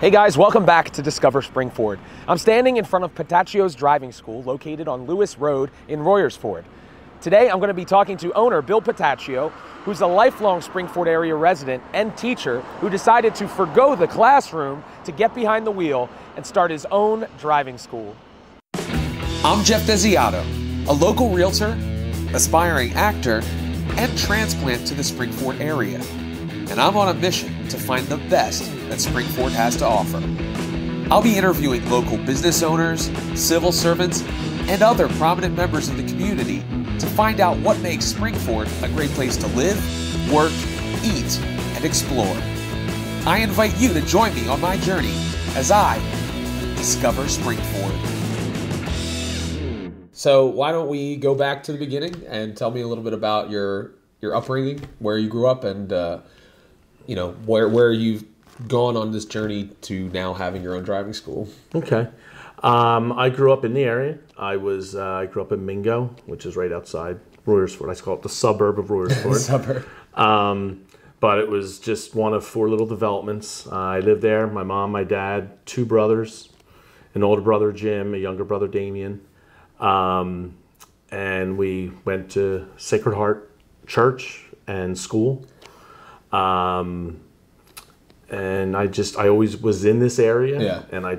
Hey guys, welcome back to Discover SPRINGFORD. I'm standing in front of Petaccio's driving school located on Lewis Road in Royersford. Today I'm going to be talking to owner Bill Petaccio, who's a lifelong Springford area resident and teacher who decided to forgo the classroom to get behind the wheel and start his own driving school. I'm Geoff Desiato, a local realtor, aspiring actor, and transplant to the Springford area. And I'm on a mission to find the best that Springford has to offer. I'll be interviewing local business owners, civil servants, and other prominent members of the community to find out what makes Springford a great place to live, work, eat, and explore. I invite you to join me on my journey as I discover Springford. So why don't we go back to the beginning and tell me a little bit about your upbringing, where you grew up, and where you've gone on this journey to now having your own driving school. Okay. I grew up in the area. I grew up in Mingo, which is right outside Royersford. I call it the suburb of Royersford. Suburb. But it was just one of 4 little developments. I lived there. My mom, my dad, 2 brothers, an older brother, Jim, a younger brother, Damien. And we went to Sacred Heart Church and school. And I always was in this area. Yeah. And I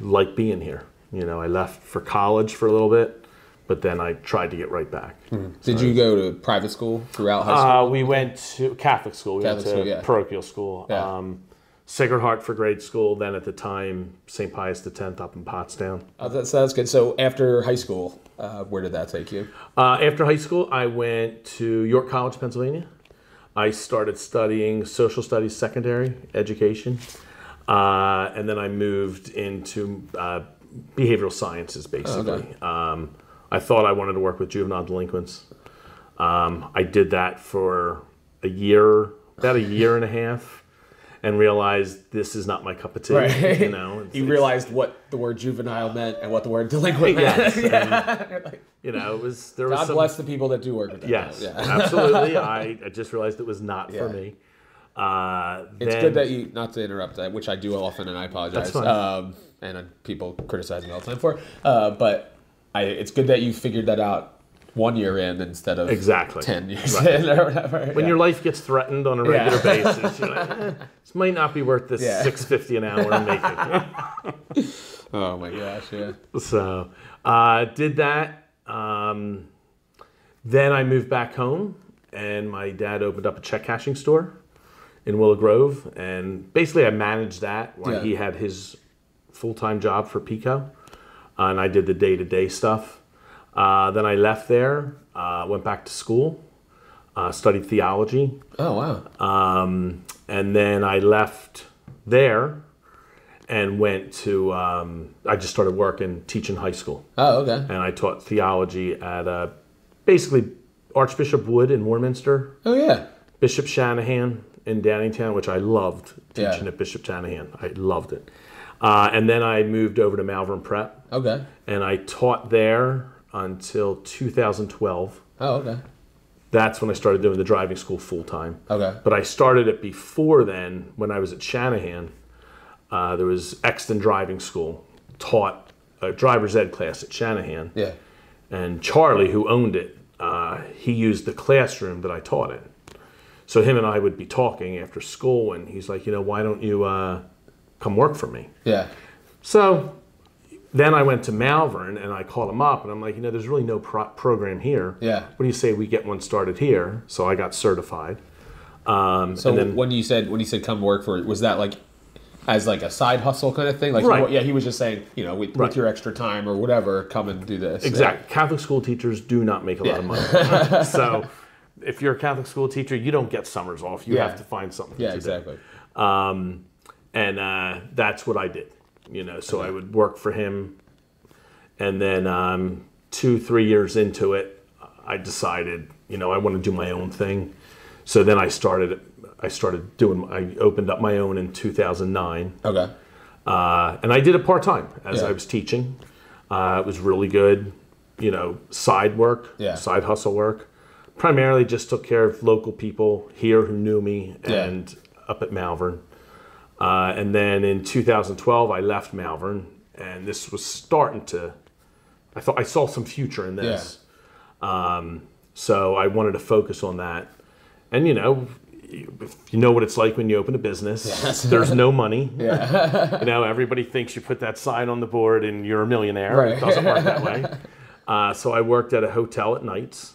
like being here. You know, I left for college for a little bit, but then I tried to get right back. Mm-hmm. Did you go to private school throughout high school? We went to Catholic school. We went to parochial school. Yeah. Sacred Heart for grade school. Then at the time, St. Pius X up in Pottstown. That's good. So after high school, where did that take you? After high school, I went to York College, Pennsylvania. I started studying social studies secondary education. And then I moved into behavioral sciences, basically. Oh, okay. I thought I wanted to work with juvenile delinquents. I did that for about a year and a half, and realized this is not my cup of tea. Right. You know, you realized what the word juvenile meant and what the word delinquent meant. Yes. And, God bless the people that do work with that. Yes, yeah. Absolutely. I just realized it was not for me. It's good that you, not to interrupt that, which I do often, and I apologize. That's fine. And people criticize me all the time for, but it's good that you figured that out 1 year in instead of 10 years in or whatever. When your life gets threatened on a regular basis, you're like, this might not be worth this $6.50 an hour I'm making. Oh my gosh, yeah. So did that. Then I moved back home, and my dad opened up a check cashing store in Willow Grove, and basically I managed that while he had his full-time job for Pico, and I did the day-to-day stuff. Then I left there, went back to school, studied theology. Oh, wow. And then I left there and went to, I just started working, teaching high school. Oh, okay. And I taught theology at basically Archbishop Wood in Warminster. Oh, yeah. Bishop Shanahan in Downingtown, which I loved teaching at Bishop Shanahan. I loved it. And then I moved over to Malvern Prep. Okay. And I taught there until 2012. Oh, okay. That's when I started doing the driving school full time. Okay. But I started it before then when I was at Shanahan. There was Exton Driving School, taught a driver's ed class at Shanahan. Yeah. And Charlie, who owned it, he used the classroom that I taught in. So him and I would be talking after school, and he's like, why don't you come work for me? Yeah. So then I went to Malvern, and I called him up, and I'm like, there's really no program here. Yeah. What do you say we get one started here? So I got certified. So then, when he said come work for it, was that like as like a side hustle kind of thing? Like, right. He was just saying, with your extra time or whatever, come and do this. Exactly. Yeah. Catholic school teachers do not make a lot of money. So if you're a Catholic school teacher, you don't get summers off. You have to find something to do. Exactly. And that's what I did. So I would work for him, and then 2-3 years into it, I decided, I want to do my own thing. So then I opened up my own in 2009. Okay. And I did it part-time as I was teaching. It was really good, side work, side hustle work. Primarily just took care of local people here who knew me and up at Malvern. And then in 2012, I left Malvern, and this was starting to, I saw some future in this. So I wanted to focus on that. And you know what it's like when you open a business. There's no money. Everybody thinks you put that sign on the board and you're a millionaire. Right. It doesn't work that way. So I worked at a hotel at nights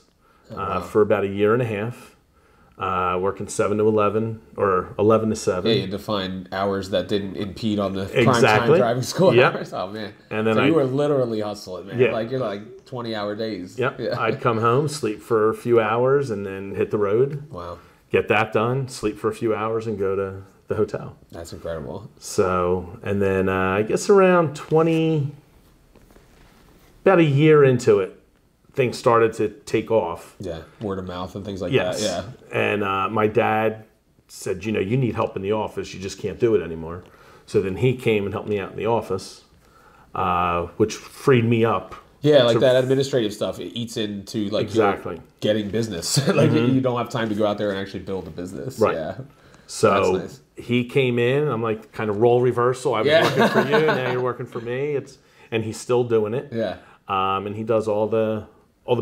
for about a year and a half. Working 7 to 11 or 11 to 7. Yeah, you had to find hours that didn't impede on the prime time driving school hours. Oh man! And then you were literally hustling, man. Like you're like 20-hour days. Yep. Yeah. I'd come home, sleep for a few hours, and then hit the road. Wow. Get that done, sleep for a few hours, and go to the hotel. That's incredible. So, and then I guess around about a year into it, things started to take off. Yeah, word of mouth and things like that. Yeah. And my dad said, you need help in the office. You just can't do it anymore. So then he came and helped me out in the office, which freed me up. Yeah, like that administrative stuff, it eats into like getting business. Like you don't have time to go out there and actually build a business. Right. Yeah. So nice. He came in. I'm like kind of role reversal. I was working for you, now you're working for me. And he's still doing it. Yeah. And he does all the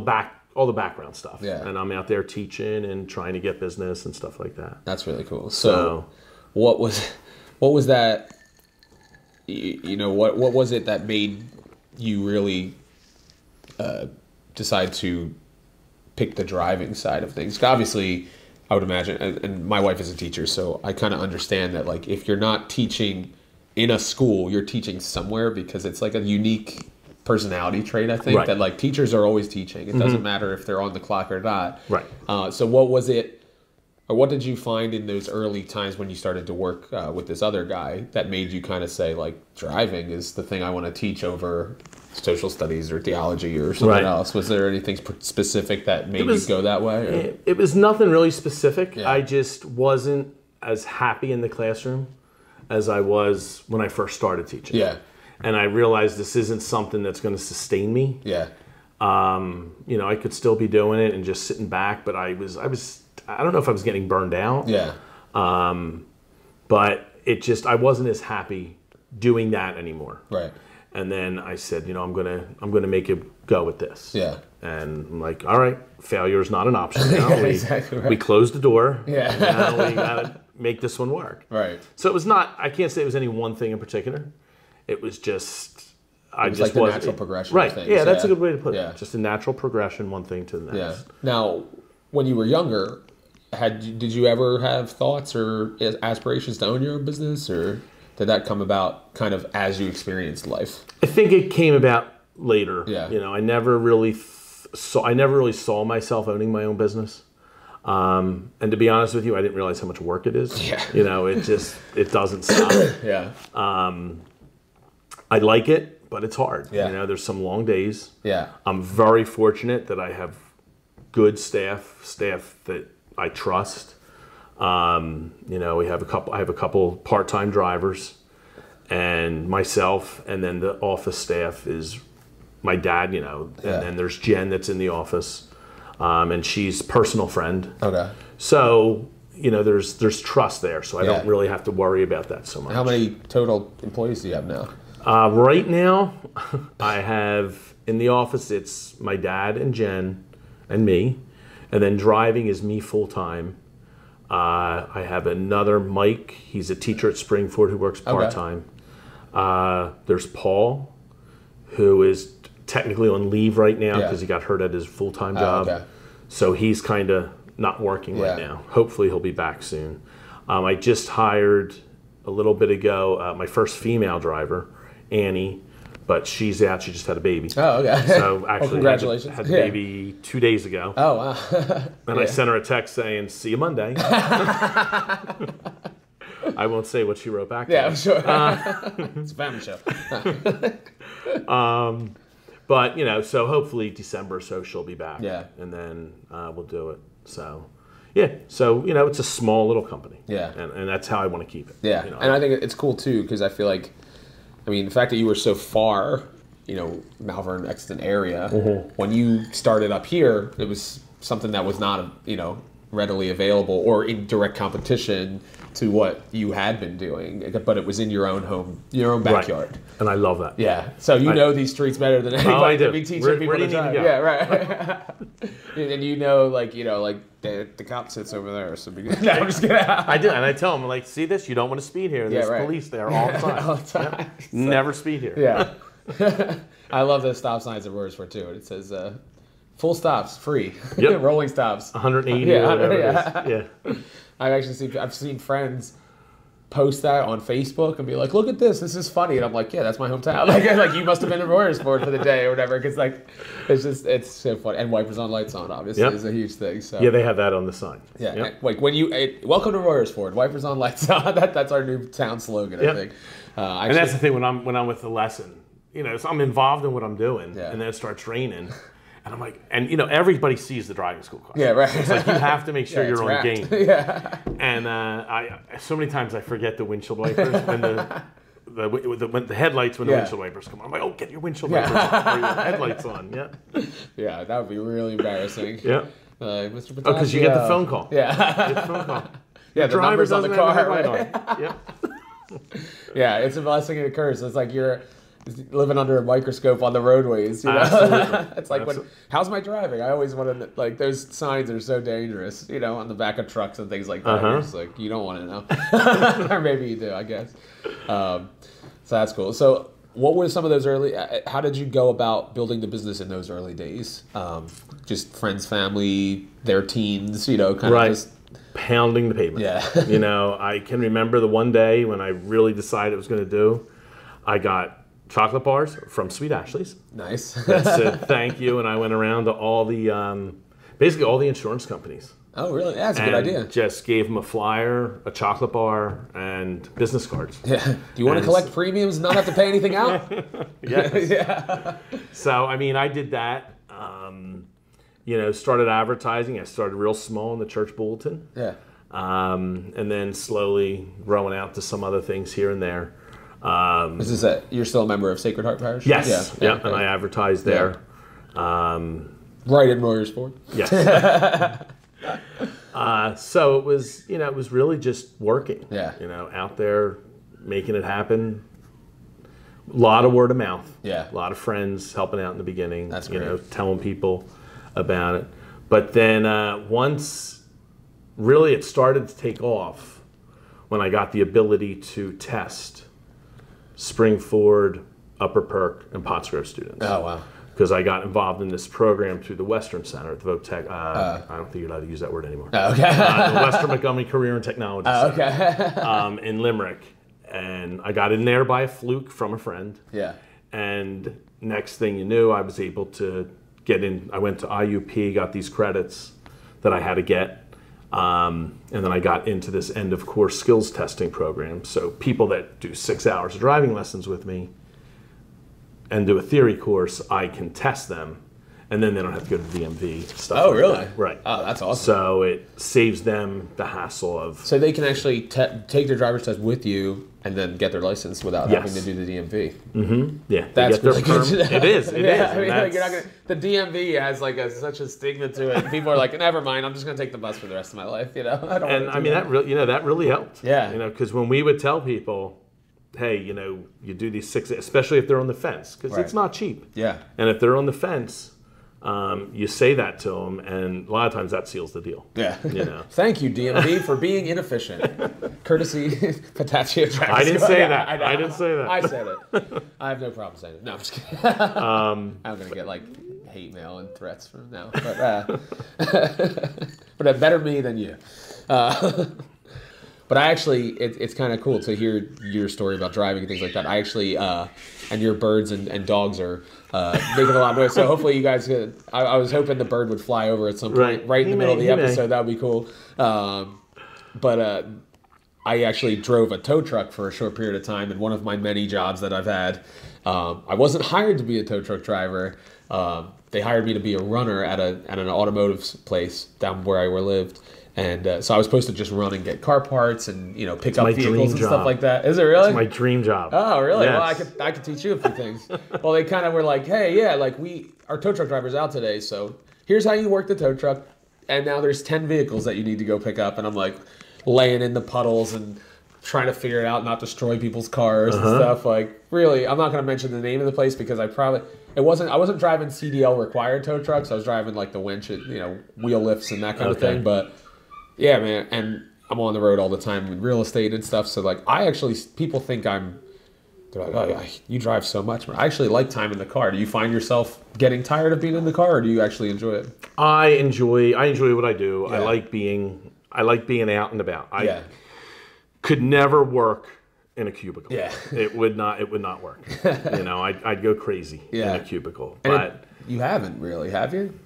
background stuff. Yeah. And I'm out there teaching and trying to get business and stuff like that. That's really cool. So what was that, what was it that made you really decide to pick the driving side of things? Obviously, I would imagine, and my wife is a teacher, so I kind of understand that like if you're not teaching in a school, you're teaching somewhere because it's like a unique personality trait, I think, that like teachers are always teaching. It doesn't matter if they're on the clock or not. Right. So what was it, or what did you find in those early times when you started to work with this other guy that made you kind of say like driving is the thing I want to teach over social studies or theology or something else? Was there anything specific that made you go that way? It was nothing really specific. I just wasn't as happy in the classroom as I was when I first started teaching. Yeah. And I realized this isn't something that's going to sustain me. Yeah. I could still be doing it and just sitting back, but I don't know if I was getting burned out. Yeah. But I wasn't as happy doing that anymore. Right. And then I said, I'm gonna make a go at this. Yeah. And I'm like, all right, failure is not an option now. We closed the door. Yeah. Now we gotta make this one work. Right. So it was not. I can't say it was any one thing in particular. It was just. It was like the natural progression. Right. Of things. Yeah, that's a good way to put it. Just a natural progression, one thing to the next. Yeah. Now, when you were younger, did you ever have thoughts or aspirations to own your own business, or did that come about kind of as you experienced life? I think it came about later. Yeah. I never really saw myself owning my own business. And to be honest with you, I didn't realize how much work it is. Yeah. It doesn't stop. Yeah. I like it, but it's hard. Yeah. There's some long days. Yeah. I'm very fortunate that I have good staff that I trust. I have a couple part-time drivers and myself, and then the office staff is my dad, and then there's Jen that's in the office, and she's personal friend. Okay. So, there's trust there, so I don't really have to worry about that so much. How many total employees do you have now? Right now, I have in the office, it's my dad and Jen and me, and then driving is me full-time. I have another Mike. He's a teacher at Springford who works part-time. There's Paul, who is technically on leave right now because he got hurt at his full-time job. Okay. So he's kind of not working right now. Hopefully he'll be back soon. I just hired a little bit ago my first female driver, Annie, but she's out. She just had a baby. Oh, okay. So actually, congratulations. Had the baby 2 days ago. Oh, wow. And I sent her a text saying, "See you Monday." I won't say what she wrote back. Yeah, I'm sure. It's a family show. But so hopefully December, so she'll be back. Yeah, and then we'll do it. So. Yeah, so it's a small little company. Yeah, and that's how I want to keep it. Yeah, and I think it's cool too because I feel like. The fact that you were so far, Malvern, Exton area, when you started up here, it was something that was not, readily available or in direct competition. to what you had been doing, but it was in your own home, your own backyard. Right. And I love that. Yeah. So you know these streets better than anybody to be teaching people to drive. Yeah, right. And you know, like the cop sits over there. So no, I'm just kidding. I do, and I tell them, like, see this? You don't want to speed here. There's police there all the time. All the time. Yep. So, never speed here. Yeah. I love the stop signs at Royersford too. It says full stops free. Yep. Rolling stops. 180 or whatever it is. Yeah. I've seen friends post that on Facebook and be like, look at this is funny, and I'm like, yeah, that's my hometown. Like you must have been in Royersford for the day or whatever, because like it's so funny. And wipers on, lights on obviously is a huge thing. So yeah, they have that on the sign. Yeah. Like when welcome to Royersford, wipers on, lights on. That's our new town slogan, I think. And that's the thing when I'm with the lesson, so I'm involved in what I'm doing, and then it starts raining. And I'm like, everybody sees the driving school car. Yeah, right. It's like you have to make sure you're on game. Yeah. And I so many times I forget the windshield wipers when the headlights when the windshield wipers come on. I'm like, oh, get your windshield wipers on, or your headlights on. Yeah. Yeah, that would be really embarrassing. Yeah. Mr. Petaccio. Oh, because you get the phone call. Yeah. You get the phone call. Yeah, the driver's on the car. Right? Yep. Yeah, it's a blessing and a curse. It's like you're living under a microscope on the roadways. Absolutely. It's like, how's my driving? I always wanted to, like, those signs are so dangerous, on the back of trucks and things like that. You're just like, you don't want to know. Or maybe you do, I guess. So that's cool. So what were some of those how did you go about building the business in those early days? Just friends, family, their teens, kind of just pounding the pavement. Yeah. I can remember the one day when I really decided I was going to do, I got chocolate bars from Sweet Ashley's. Nice. That said thank you, and I went around to all the, basically all the insurance companies. Oh, really? That's a good idea. Just gave them a flyer, a chocolate bar, and business cards. Yeah. Do you want to collect premiums and not have to pay anything out? Yes. Yeah. So, I did that. Started advertising. I started real small in the church bulletin. Yeah. And then slowly growing out to some other things here and there. You're still a member of Sacred Heart Parish? Yes. Yeah. And I advertised there. Right in Royersford? Yes. So it was really just working. Yeah. Out there making it happen. A lot of word of mouth. Yeah. A lot of friends helping out in the beginning. That's great. Telling people about it. But then once really it started to take off when I got the ability to test Springford, Upper Perk, and Pottsgrove students. Oh, wow. Because I got involved in this program through the Western Center at the Votech. I don't think you're allowed to use that word anymore. Oh, okay. The Western Montgomery Career and Technology Center. Okay. In Limerick. And I got in there by a fluke from a friend. Yeah. And next thing you knew, I was able to get in. I went to IUP, got these credits that I had to get. And then I got into this end of course skills testing program. So people that do 6 hours of driving lessons with me and do a theory course, I can test them. And then they don't have to go to DMV stuff. Oh, really? That. Right. Oh, that's awesome. So it saves them the hassle of... So they can actually take their driver's test with you and then get their license without having to do the DMV. Mm-hmm. Yeah. That's really good to know. It is. It is. I mean, like, you're not gonna, the DMV has like such a stigma to it. People are like, never mind, I'm just going to take the bus for the rest of my life. That really helped. Yeah. Because when we would tell people, hey, you do these 6, especially if they're on the fence, because it's not cheap. Yeah. And if they're on the fence, you say that to them, and a lot of times that seals the deal. Yeah. Thank you, DMV, for being inefficient. Courtesy Petaccio. I didn't say that. I didn't say that. I said it. I have no problem saying it. No, I'm just kidding. I'm going to get like hate mail and threats from now. But better me than you. But I actually, it's kind of cool to hear your story about driving and things like that. I actually, and your birds and dogs are making a lot of noise. So hopefully you guys could, I was hoping the bird would fly over at some point, right in the middle of the episode. That would be cool. But I actually drove a tow truck for a short period of time. And one of my many jobs that I've had, I wasn't hired to be a tow truck driver. They hired me to be a runner at an automotive place down where I lived. And so I was supposed to just run and get car parts and pick up vehicles and stuff like that. Is it really? It's my dream job. Oh, really? Yes. Well, I could teach you a few things. Well, they kind of were like, hey, yeah, like our tow truck driver's out today, so here's how you work the tow truck. And now there's 10 vehicles that you need to go pick up. And I'm like, laying in the puddles and trying to figure it out, not destroy people's cars and stuff. Like, really, I'm not going to mention the name of the place because I wasn't driving CDL required tow trucks. I was driving like the winch, wheel lifts and that kind of thing. But yeah, man, and I'm on the road all the time with real estate and stuff. So like, people think they're like, oh, you drive so much. But I actually like time in the car. Do you find yourself getting tired of being in the car, or do you actually enjoy it? I enjoy what I do. Yeah. I like being out and about. I could never work in a cubicle. Yeah. It would not work. I'd go crazy in a cubicle. But you haven't really, have you?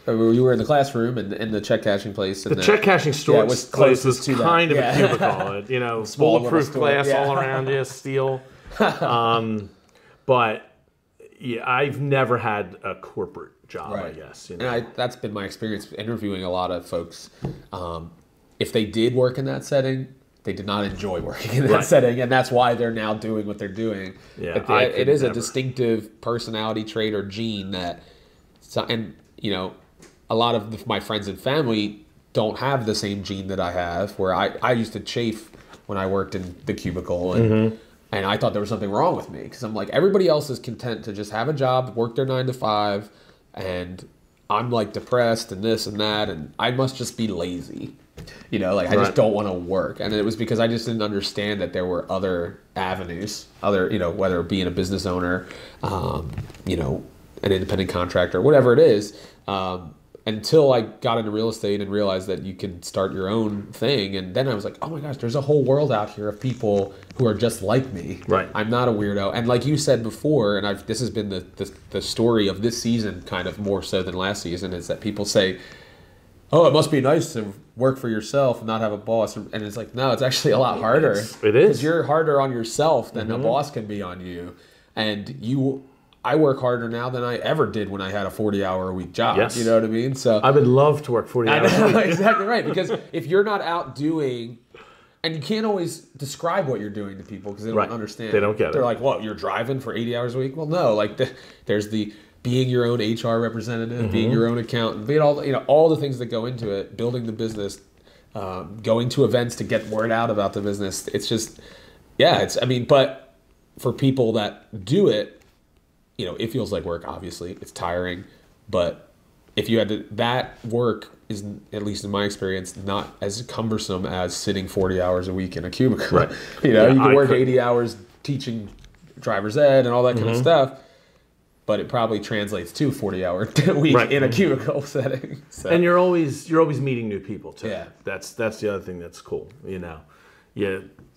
Or you were in the classroom and in the check cashing place. And the check cashing store was kind of a cubicle. Bulletproof glass all around you, steel. But yeah, I've never had a corporate job, I guess. And that's been my experience interviewing a lot of folks. If they did work in that setting, they did not enjoy working in that setting, and that's why they're now doing what they're doing. Yeah, it is a distinctive personality trait or gene that, and a lot of my friends and family don't have the same gene that I have. Where I used to chafe when I worked in the cubicle, and I thought there was something wrong with me because I'm like, everybody else is content to just have a job, work their 9 to 5, and I'm like depressed and this and that, and I must just be lazy. I just don't want to work. And it was because I just didn't understand that there were other avenues, whether it being a business owner, an independent contractor, whatever it is, until I got into real estate and realized that you can start your own thing. And then I was like, oh my gosh, there's a whole world out here of people who are just like me. Right. I'm not a weirdo. And like you said before, and this has been the story of this season, kind of more so than last season, is that people say, oh, it must be nice to work for yourself and not have a boss. And it's like, no, it's actually a lot harder. It is. Because you're harder on yourself than a boss can be on you. And I work harder now than I ever did when I had a 40-hour-a-week job. Yes. You know what I mean? So I would love to work 40 hours a week. Exactly right. Because if you're not out doing, and you can't always describe what you're doing to people because they don't understand. They don't get it. They're like, what, you're driving for 80 hours a week? Well, no. Like there's the being your own HR representative, being your own accountant, being all the things that go into it, building the business, going to events to get word out about the business. It's just, but for people that do it, it feels like work, obviously. It's tiring. But if you had to, that work is, at least in my experience, not as cumbersome as sitting 40 hours a week in a cubicle. Right. You can work 80 hours teaching driver's ed and all that kind of stuff. But it probably translates to 40-hour a week in a cubicle setting. So. And you're always meeting new people too. Yeah. That's the other thing that's cool. Yeah.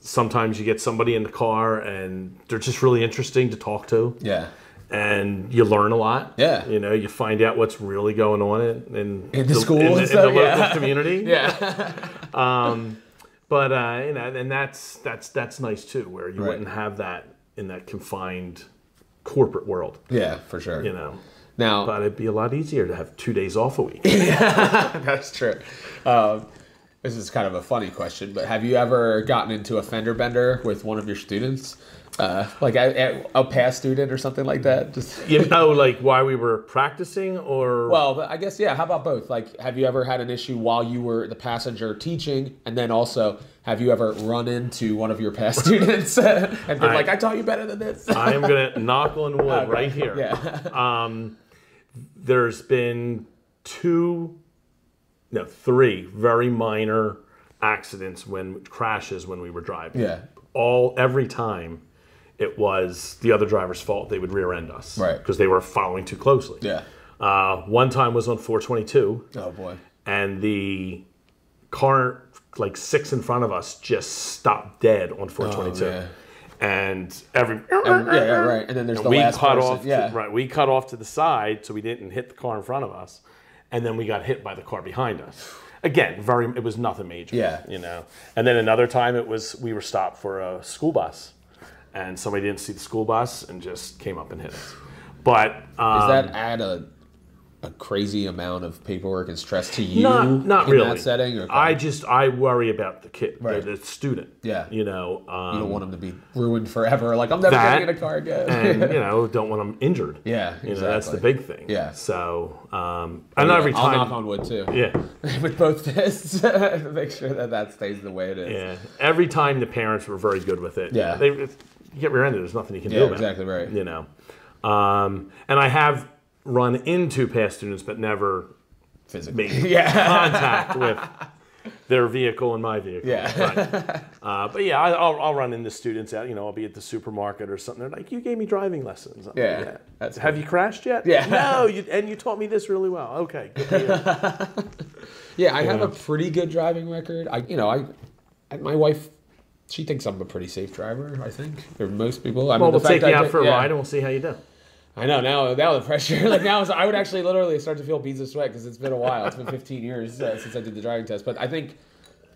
Sometimes you get somebody in the car and they're just really interesting to talk to. Yeah. And you learn a lot. Yeah. You find out what's really going on in the school in the local community. Yeah. But and that's nice too, where you wouldn't have that in that confined corporate world. Yeah, for sure. Now, but it'd be a lot easier to have 2 days off a week. That's true. This is kind of a funny question, but have you ever gotten into a Fender Bender with one of your students? Like a past student or something like that? Just like while we were practicing, or? Well, I guess, yeah. How about both? Like, have you ever had an issue while you were the passenger teaching, and then also, have you ever run into one of your past students and been like, I taught you better than this? I am going to knock on wood right here. Yeah. There's been 3 very minor accidents, crashes when we were driving. Yeah. Every time it was the other driver's fault. They would rear end us. Right. Because they were following too closely. Yeah. One time was on 422. Oh boy. And the car, like 6 in front of us, just stopped dead on 422. Oh, yeah. And right. And then there's the last person. We cut off to the side so we didn't hit the car in front of us. And then we got hit by the car behind us. Again, it was nothing major. Yeah. And then another time we were stopped for a school bus. And somebody didn't see the school bus and just came up and hit us. But is that at a a crazy amount of paperwork and stress to you not in really. that setting? Or I worry about the kid, Right. the student. Yeah. You know, you don't want them to be ruined forever. Like, I'm never getting in a car again. And, you know, don't want them injured. Yeah, You know, that's the big thing. Yeah. So, and every time. I'll knock on wood too. Yeah. With both fists, make sure that stays the way it is. Yeah. Every time the parents were very good with it. Yeah. You get rear-ended, there's nothing you can do about exactly it. right. You know. And I have run into past students, but never Physically. made contact with their vehicle and my vehicle. Yeah. Right. But yeah, I'll run into students out. You know, I'll be at the supermarket or something. They're like, "You gave me driving lessons." I'm Yeah. like, yeah. That's Have you crashed yet? Yeah. No. You taught me this really well. Okay. Good for you. Yeah, I have a pretty good driving record. My wife, she thinks I'm a pretty safe driver, I think. Or most people. I mean, Well, the we'll fact take you that out for a ride and we'll see how you do. I know, now the pressure, like now, I would actually literally start to feel beads of sweat because it's been a while. It's been 15 years since I did the driving test. But I think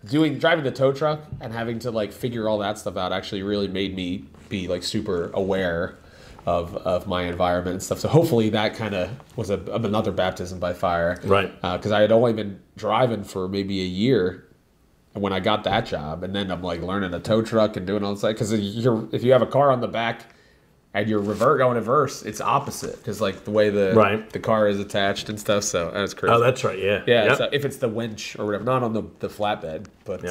driving the tow truck and having to like figure all that stuff out actually really made me be like super aware of my environment and stuff. So hopefully that kind of was another baptism by fire. Right. Because I had only been driving for maybe a year when I got that job. And then I'm like learning a tow truck and doing all this. Because if you have a car on the back, and you're going reverse, it's opposite because like the way the car is attached and stuff. So that's crazy. Oh, that's right. Yeah. Yeah. Yep. So if it's the winch or whatever, not on the flatbed, but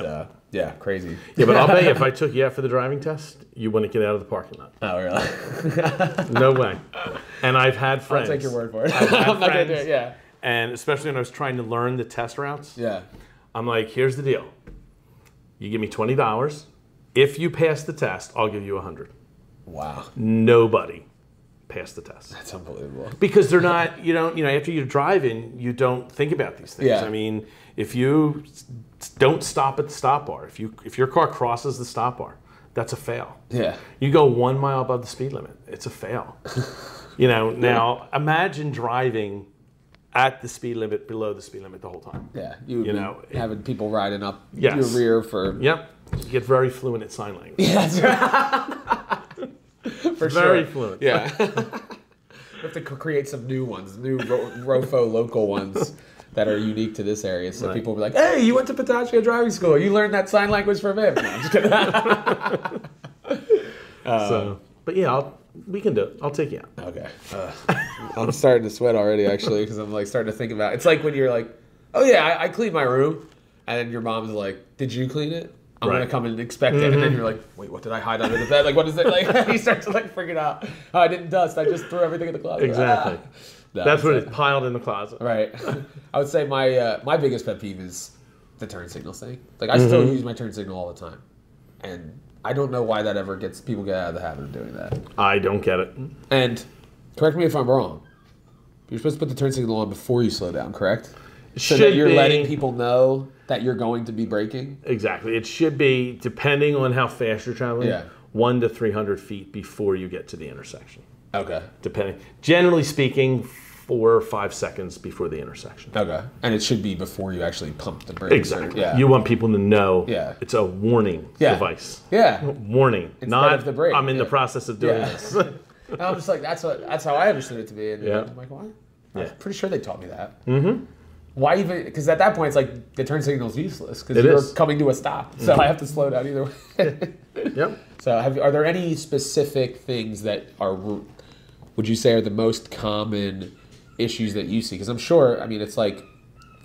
yeah, crazy. Yeah, but I'll bet you if I took you out for the driving test, you wouldn't get out of the parking lot. Oh, really? No way. And I've had friends. I'll take your word for it. I've had I'm not gonna do friends, it. Yeah. And especially when I was trying to learn the test routes. Yeah. I'm like, here's the deal. You give me $20. If you pass the test, I'll give you $100. Wow. Nobody passed the test. That's unbelievable. Because they're not, after you're driving, you don't think about these things. Yeah. I mean, if you don't stop at the stop bar, if your car crosses the stop bar, that's a fail. Yeah. You go 1 mile above the speed limit, it's a fail. Now imagine driving at the speed limit, below the speed limit the whole time. Yeah. Having people riding up your rear for. Yep. You get very fluent at sign language. Yeah, that's right. For very sure. fluent. Yeah. We have to create some new ones, new ROFO local ones that are unique to this area. So people will be like, hey, you went to Petaccio driving school. You learned that sign language from him. No, I'm just kidding. But yeah, we can do it. I'll take you out. Okay. I'm starting to sweat already, actually, because I'm like starting to think about it. It's like when you're like, oh yeah, I cleaned my room. And then your mom's like, did you clean it? I'm going to come and inspect it. And then you're like, wait, what did I hide under the bed? Like, what is it? Like, you start to like figure it out. Oh, I didn't dust. I just threw everything in the closet. Exactly. That's what it's piled in the closet. Right. I would say my biggest pet peeve is the turn signal thing. Like, I still use my turn signal all the time. And I don't know why that ever people get out of the habit of doing that. I don't get it. And correct me if I'm wrong. You're supposed to put the turn signal on before you slow down, correct? So that you're letting people know that you're going to be braking? Exactly. It should be, depending on how fast you're traveling, 100 to 300 feet before you get to the intersection. Okay. Depending. Generally speaking, 4 or 5 seconds before the intersection. Okay. And it should be before you actually pump the brakes. Exactly. You want people to know it's a warning device. Yeah. Warning. Instead not of the brake. I'm in the process of doing this. And I'm just like, that's how I understood it to be. And I'm like, what? I'm pretty sure they taught me that. Mm-hmm. Why even? Because at that point, it's like the turn signal's useless because you're coming to a stop. So I have to slow down either way. Yep. So are there any specific things that would you say are the most common issues that you see? Because I'm sure, I mean, it's like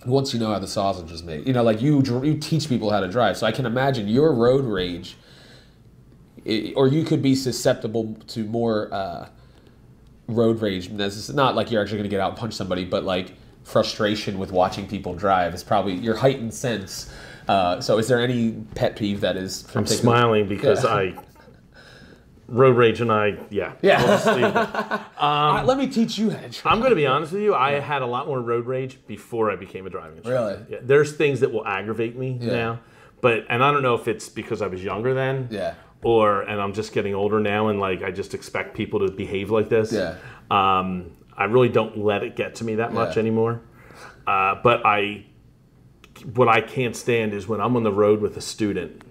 once you know how the sausage is made, like you teach people how to drive. So I can imagine your road rage, or you could be susceptible to more road rage. It's not like you're actually going to get out and punch somebody, but like frustration with watching people drive is probably your heightened sense. So is there any pet peeve that is I'm smiling because road rage and let me teach you how to drive. I'm going to be honest with you, I had a lot more road rage before I became a driving instructor. Really? Yeah. There's things that will aggravate me now, and I don't know if it's because I was younger then and I'm just getting older now and like I just expect people to behave like this. I really don't let it get to me that much anymore. But what I can't stand is when I'm on the road with a student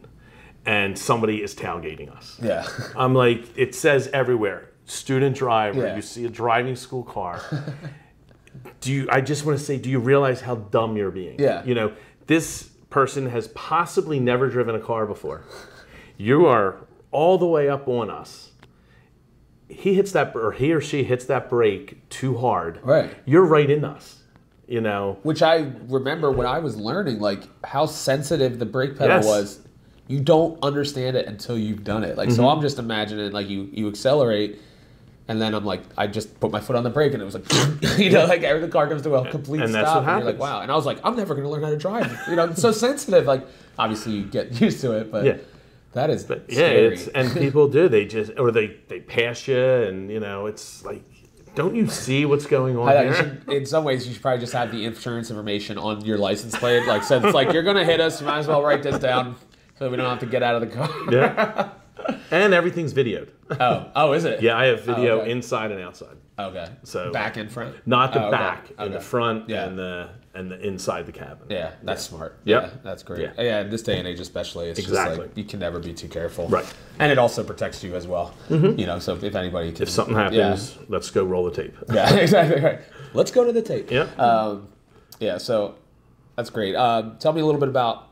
and somebody is tailgating us. Yeah. I'm like, it says everywhere, student driver, you see a driving school car. I just want to say, do you realize how dumb you're being? Yeah. You know, this person has possibly never driven a car before. You are all the way up on us. He or she hits that brake too hard. Right. You're right in us. You know. Which I remember when I was learning, like, how sensitive the brake pedal was. You don't understand it until you've done it. Like, so I'm just imagining, like, you accelerate, and then I'm like, I just put my foot on the brake, and it was like, you know, like, the car comes to a complete and stop. That's what and happens. you're like, wow. And I was like, I'm never going to learn how to drive. You know, it's so sensitive. Like, obviously, you get used to it, but that is scary. And people do. They just, or they pass you, and, you know, it's like, don't you see what's going on here? In some ways, you should probably just have the insurance information on your license plate. Like, so it's like, you're going to hit us, you might as well write this down so we don't have to get out of the car. Yeah. And everything's videoed. Oh, is it? Yeah, I have video inside and outside. Okay. So back and front? Not the back, okay. in the front and the inside the cabin. Yeah, that's smart. Yep. Yeah, that's great. Yeah, in this day and age especially, it's just like, you can never be too careful. Right. And it also protects you as well. You know, so if anybody can... If something happens, let's go roll the tape. Yeah, exactly right. Let's go to the tape. Yeah. Yeah, so that's great. Tell me a little bit about,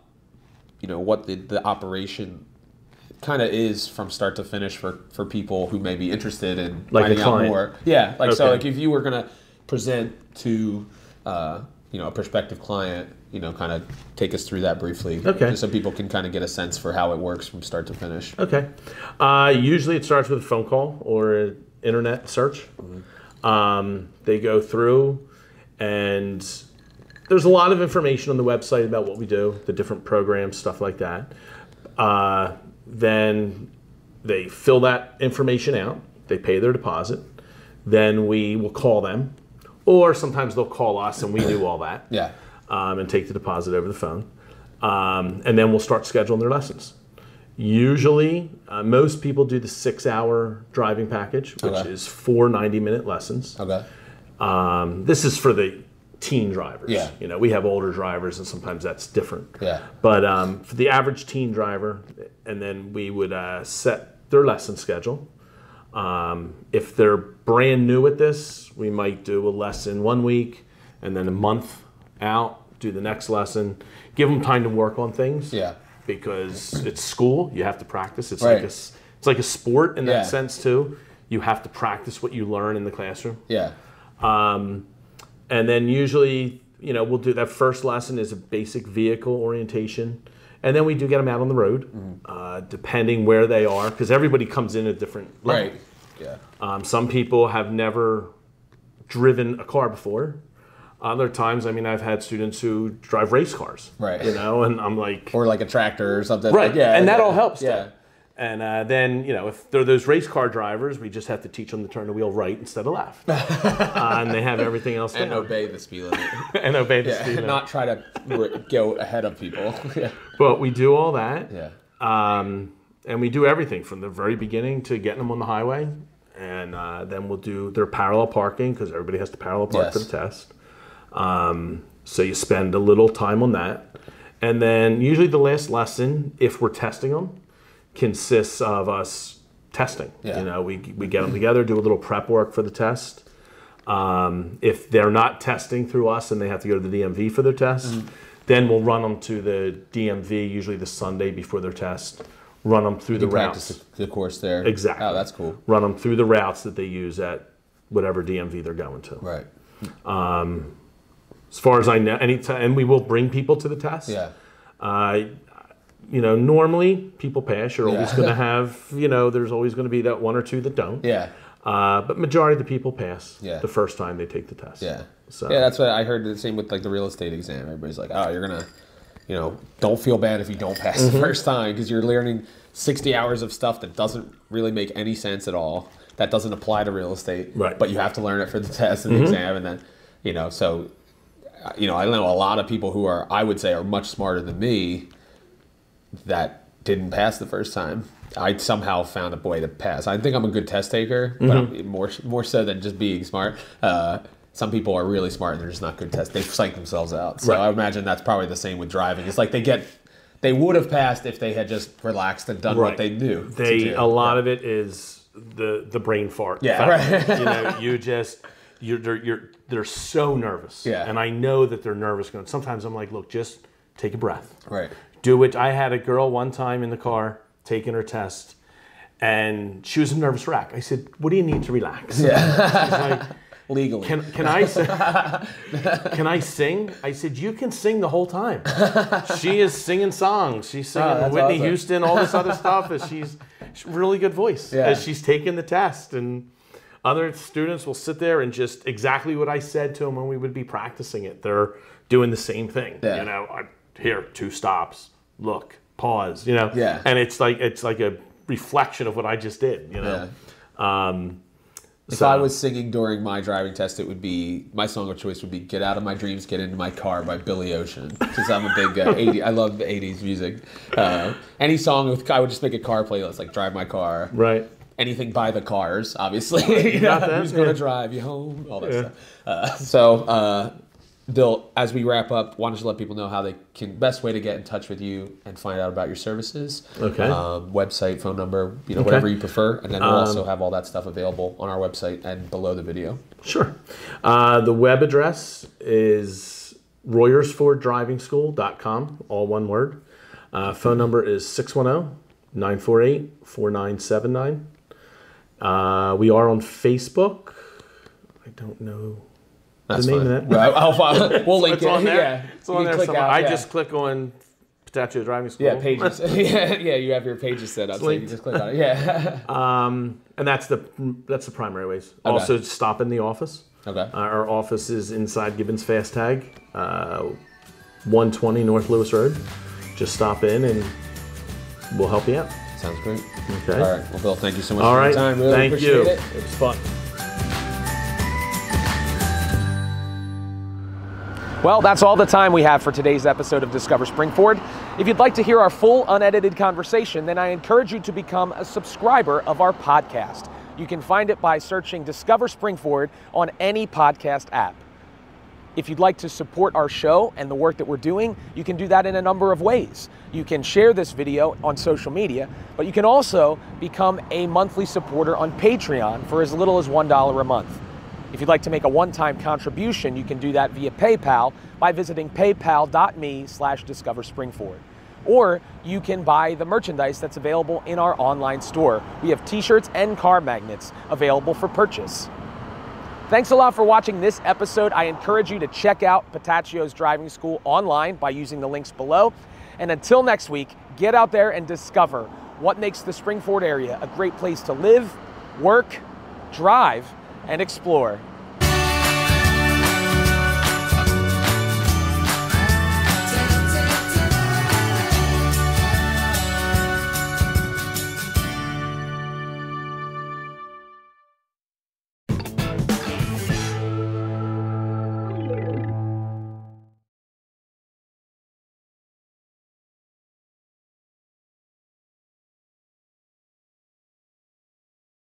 you know, what the operation kind of is from start to finish for people who may be interested in finding out more. Yeah, like so, like if you were gonna present to you know, a prospective client, you know, kind of take us through that briefly, just so people can kind of get a sense for how it works from start to finish. Okay. Usually it starts with a phone call or an internet search. They go through, and there's a lot of information on the website about what we do, the different programs, stuff like that. Then they fill that information out. They pay their deposit. Then we will call them, or sometimes they'll call us and we do all that. Yeah. And take the deposit over the phone. And then we'll start scheduling their lessons. Usually, most people do the 6-hour driving package, which is 4 90-minute lessons. Okay. This is for the teen drivers. Yeah. You know, we have older drivers, and sometimes that's different. Yeah. But for the average teen driver, and then we would set their lesson schedule. If they're brand new at this, we might do a lesson 1 week, and then a month out, do the next lesson. Give them time to work on things. Yeah. Because it's school, you have to practice. It's like a sport in that sense too. You have to practice what you learn in the classroom. Yeah. And then usually, you know, we'll do that first lesson is a basic vehicle orientation. And then we do get them out on the road, depending where they are, because everybody comes in at different level. Right. Yeah. Some people have never driven a car before. Other times, I mean, I've had students who drive race cars. Right. You know, and I'm like... Or like a tractor or something. Right. Like, yeah. And that all helps. Yeah. Too. And then, you know, if they're those race car drivers, we just have to teach them to turn the wheel right instead of left. And they have everything else down. And obey the speed limit. And obey the speed limit. And not try to go ahead of people. Yeah. But we do all that. Yeah. And we do everything from the very beginning to getting them on the highway. And then we'll do their parallel parking, because everybody has to parallel park for the test. So you spend a little time on that. And then usually the last lesson, if we're testing them, consists of us testing. Yeah. You know, we get them together, do a little prep work for the test. If they're not testing through us and they have to go to the DMV for their test, then we'll run them to the DMV, usually the Sunday before their test, run them through the routes. Practice the course there. Exactly. Oh, that's cool. Run them through the routes that they use at whatever DMV they're going to. Right. As far as I know, and we will bring people to the test. Yeah. You know, normally people pass. You're always going to have, you know, there's always going to be that 1 or 2 that don't. Yeah. But majority of the people pass the first time they take the test. Yeah. So yeah, that's what I heard. The same with like the real estate exam. Everybody's like, oh, you're gonna, you know, don't feel bad if you don't pass the first time, because you're learning 60 hours of stuff that doesn't really make any sense at all. That doesn't apply to real estate. Right. But you have to learn it for the test and the exam, and then, you know, so, you know, I know a lot of people who are, I would say, are much smarter than me that didn't pass the first time. I somehow found a way to pass. I think I'm a good test taker, but I'm more so than just being smart. Some people are really smart and they're just not good test. They psych themselves out. So I imagine that's probably the same with driving. It's like they would have passed if they had just relaxed and done what they knew. A lot of it is the brain fart. Yeah, right. You know, they're so nervous. Yeah. And I know that they're nervous. Sometimes I'm like, look, just take a breath. Right. Do it. I had a girl one time in the car taking her test, and she was a nervous wreck. I said, what do you need to relax? Yeah. She's like, legally. Can I sing? I said, you can sing the whole time. She is singing songs. She's singing Whitney awesome. Houston, all this other stuff. She's really good voice as she's taking the test. And other students will sit there and just exactly what I said to them when we would be practicing it. They're doing the same thing. Yeah. You know, here, 2 stops, look, pause, you know. Yeah. And it's like a reflection of what I just did, you know. Yeah. If I was singing during my driving test, it would be, my song of choice would be Get Out of My Dreams, Get Into My Car by Billy Ocean. Because I'm a big I love the 80s music. Any song with, I would just make a car playlist, like Drive My Car. Right. Anything by the Cars, obviously. You know, who's going to drive you home, all that stuff. Bill, as we wrap up, why don't you let people know how they can, best way to get in touch with you and find out about your services. Okay. Website, phone number, whatever you prefer. And then we'll also have all that stuff available on our website and below the video. Sure. The web address is RoyersfordDrivingSchool.com, all one word. Phone number is 610-948-4979. We are on Facebook. I don't know. That's the name fine. of that. We'll link It's it. on there. Yeah. It's on there click somewhere. out, I just click on Petaccio Driving School. Yeah, pages. yeah, you have your pages set up, so you just click on it. Yeah. And that's the primary ways. Okay. Also, stop in the office. Okay. Our office is inside Gibbons Fast Tag, 120 North Lewis Road. Just stop in and we'll help you out. Sounds great. Okay. All right. Well, Bill, thank you so much All for right. your time. Really Thank appreciate you. it. It was fun. Well, that's all the time we have for today's episode of Discover Springford. If you'd like to hear our full unedited conversation, then I encourage you to become a subscriber of our podcast. You can find it by searching Discover Springford on any podcast app. If you'd like to support our show and the work that we're doing, you can do that in a number of ways. You can share this video on social media, but you can also become a monthly supporter on Patreon for as little as $1 a month. If you'd like to make a one-time contribution, you can do that via PayPal by visiting paypal.me/discoverspringford. Or you can buy the merchandise that's available in our online store. We have t-shirts and car magnets available for purchase. Thanks a lot for watching this episode. I encourage you to check out Petaccio's Driving School online by using the links below. And until next week, get out there and discover what makes the Springford area a great place to live, work, drive, and explore.